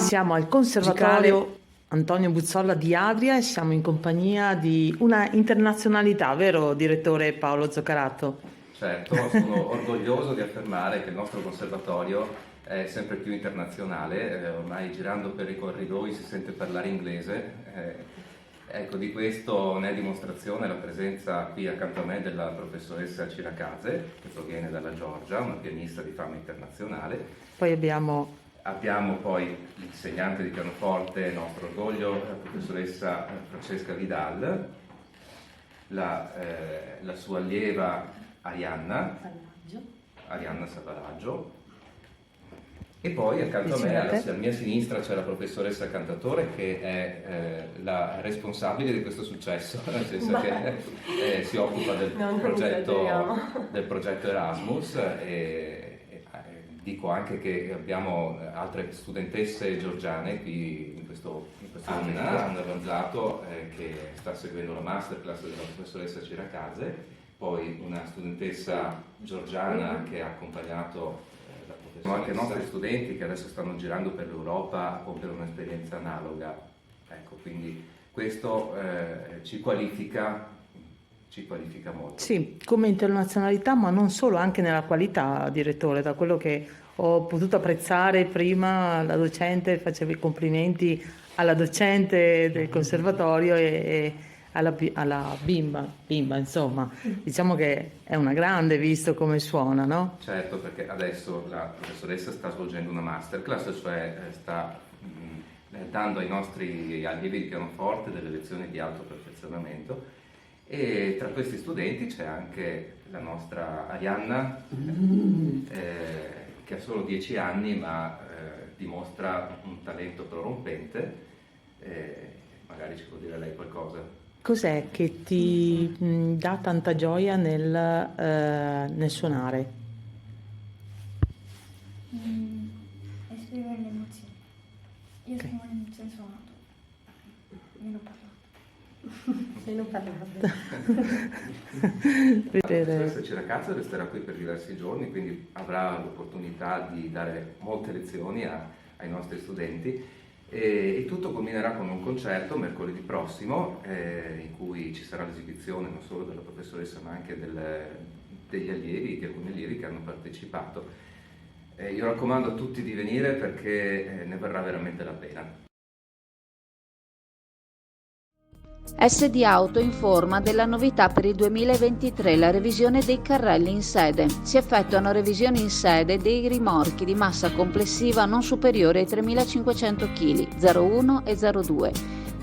Siamo al Conservatorio Antonio Buzzolla di Adria e siamo in compagnia di una internazionalità, vero direttore Paolo Zoccarato? Certo, sono orgoglioso di affermare che il nostro conservatorio è sempre più internazionale, ormai girando per i corridoi si sente parlare inglese. Ecco, di questo ne è dimostrazione la presenza qui accanto a me della professoressa Chirakaze, che proviene dalla Georgia, una pianista di fama internazionale. Poi abbiamo poi l'insegnante di pianoforte, nostro orgoglio, la professoressa Francesca Vidal, la sua allieva Arianna Savaraggio, e poi accanto a me, alla mia sinistra, c'è la professoressa Cantatore, che è la responsabile di questo successo, nel senso che si occupa del progetto Erasmus. Dico anche che abbiamo altre studentesse georgiane qui in questo Anna Vanzato, che sta seguendo la masterclass della professoressa Chirakaze, poi una studentessa georgiana che ha accompagnato la professoressa. Sono anche nostri studenti che adesso stanno girando per l'Europa a compiere un'esperienza analoga. Ecco, quindi questo ci qualifica molto. Sì, come internazionalità, ma non solo, anche nella qualità, direttore. Da quello che ho potuto apprezzare prima, la docente faceva i complimenti alla docente del conservatorio e alla bimba, insomma. Diciamo che è una grande, visto come suona, no? Certo, perché adesso la professoressa sta svolgendo una masterclass, cioè sta dando ai nostri allievi di pianoforte delle lezioni di alto perfezionamento. E tra questi studenti c'è anche la nostra Arianna, che ha solo 10 anni ma dimostra un talento prorompente. Magari ci può dire lei qualcosa. Cos'è che ti dà tanta gioia nel suonare? Esprimere le emozioni. Io sono un suonato. Meno parlato. La professoressa Chirakaze resterà qui per diversi giorni, quindi avrà l'opportunità di dare molte lezioni ai nostri studenti, e tutto culminerà con un concerto mercoledì prossimo, in cui ci sarà l'esibizione non solo della professoressa ma anche degli allievi, di alcuni allievi che hanno partecipato. Io raccomando a tutti di venire perché ne varrà veramente la pena. SD Auto informa della novità per il 2023, la revisione dei carrelli in sede. Si effettuano revisioni in sede dei rimorchi di massa complessiva non superiore ai 3.500 kg, 01 e 02,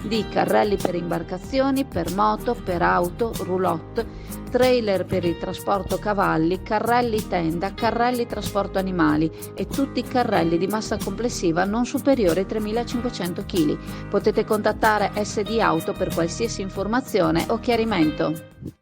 di carrelli per imbarcazioni, per moto, per auto, roulotte, trailer per il trasporto cavalli, carrelli tenda, carrelli trasporto animali e tutti i carrelli di massa complessiva non superiore ai 3.500 kg. Potete contattare SD Auto per qualsiasi informazione o chiarimento.